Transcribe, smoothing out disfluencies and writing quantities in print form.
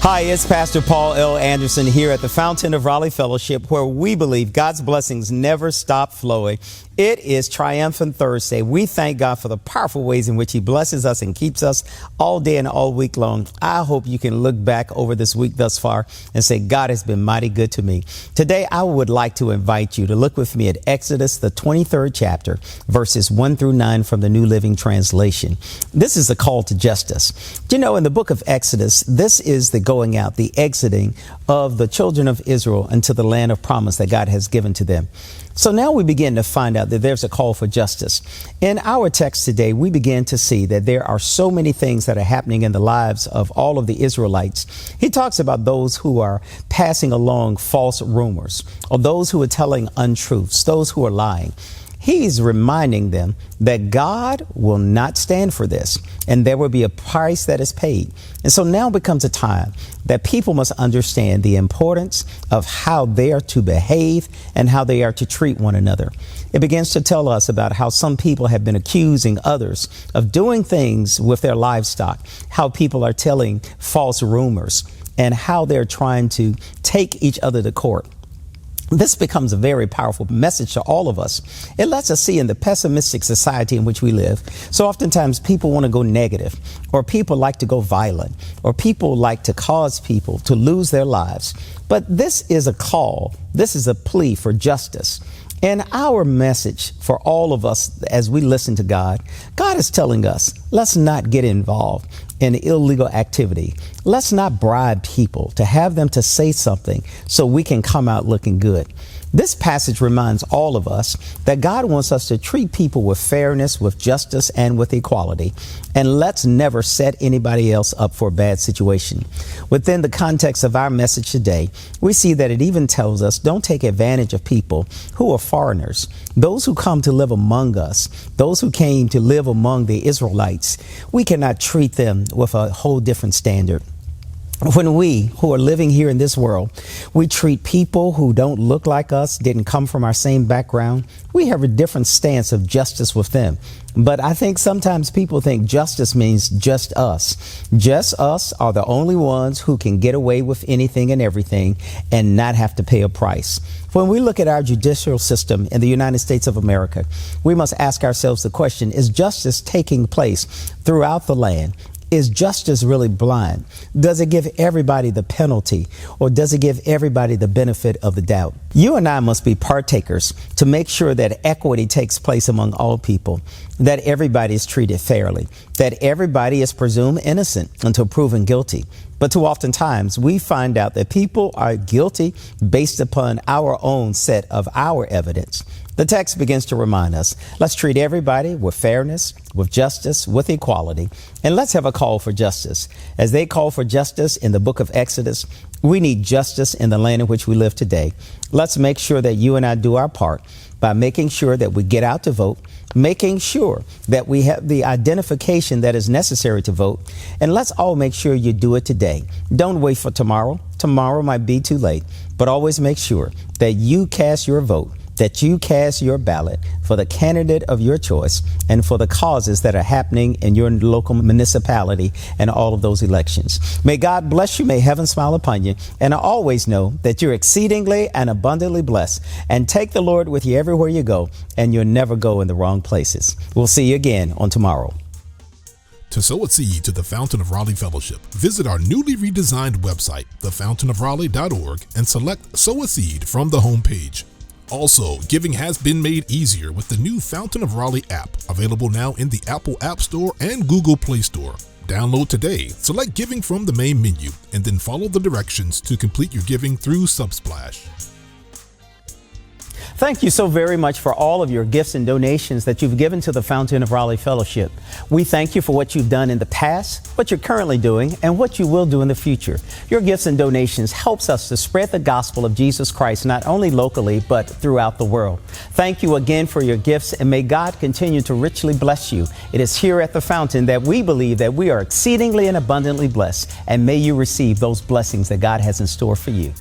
Hi, it's Pastor Paul L. Anderson here at the Fountain of Raleigh Fellowship, where we believe God's blessings never stop flowing. It is Triumphant Thursday. We thank God for the powerful ways in which He blesses us and keeps us all day and all week long. I hope you can look back over this week thus far and say, God has been mighty good to me. Today, I would like to invite you to look with me at Exodus, the 23rd chapter, verses 1 through 9 from the New Living Translation. This is a call to justice. You know, in the book of Exodus, this is the going out, the exiting of the children of Israel into the land of promise that God has given to them. So now we begin to find out that there's a call for justice. In our text today, we begin to see that there are so many things that are happening in the lives of all of the Israelites. He talks about those who are passing along false rumors, or those who are telling untruths, those who are lying. He's reminding them that God will not stand for this, and there will be a price that is paid. And so now becomes a time that people must understand the importance of how they are to behave and how they are to treat one another. It begins to tell us about how some people have been accusing others of doing things with their livestock, how people are telling false rumors, and how they're trying to take each other to court. This becomes a very powerful message to all of us. It lets us see in the pessimistic society in which we live. So oftentimes people want to go negative, or people like to go violent, or people like to cause people to lose their lives. But this is a call. This is a plea for justice. And our message for all of us as we listen to God, God is telling us, let's not get involved in illegal activity. Let's not bribe people to have them to say something so we can come out looking good. This passage reminds all of us that God wants us to treat people with fairness, with justice, and with equality. And let's never set anybody else up for a bad situation. Within the context of our message today, we see that it even tells us don't take advantage of people who are foreigners, those who come to live among us, those who came to live among the Israelites. We cannot treat them with a whole different standard. When we who are living here in this world, we treat people who don't look like us, didn't come from our same background, we have a different stance of justice with them. But I think sometimes people think justice means just us. Just us are the only ones who can get away with anything and everything and not have to pay a price. When we look at our judicial system in the United States of America, we must ask ourselves the question, is justice taking place throughout the land? Is justice really blind? Does it give everybody the penalty, or does it give everybody the benefit of the doubt? You and I must be partakers to make sure that equity takes place among all people, that everybody is treated fairly, that everybody is presumed innocent until proven guilty. But too oftentimes we find out that people are guilty based upon our own set of our evidence. The text begins to remind us, let's treat everybody with fairness, with justice, with equality, and let's have a call for justice. As they call for justice in the book of Exodus, we need justice in the land in which we live today. Let's make sure that you and I do our part by making sure that we get out to vote, making sure that we have the identification that is necessary to vote, and let's all make sure you do it today. Don't wait for tomorrow. Tomorrow might be too late, but always make sure that you cast your vote, that you cast your ballot for the candidate of your choice and for the causes that are happening in your local municipality and all of those elections. May God bless you. May heaven smile upon you. And I always know that you're exceedingly and abundantly blessed. And take the Lord with you everywhere you go, and you'll never go in the wrong places. We'll see you again on tomorrow. To sow a seed to the Fountain of Raleigh Fellowship, visit our newly redesigned website, thefountainofraleigh.org, and select Sow a Seed from the homepage. Also, giving has been made easier with the new Fountain of Raleigh app, available now in the Apple App Store and Google Play Store. Download today, select Giving from the main menu, and then follow the directions to complete your giving through Subsplash. Thank you so very much for all of your gifts and donations that you've given to the Fountain of Raleigh Fellowship. We thank you for what you've done in the past, what you're currently doing, and what you will do in the future. Your gifts and donations helps us to spread the gospel of Jesus Christ, not only locally, but throughout the world. Thank you again for your gifts, and may God continue to richly bless you. It is here at the Fountain that we believe that we are exceedingly and abundantly blessed, and may you receive those blessings that God has in store for you.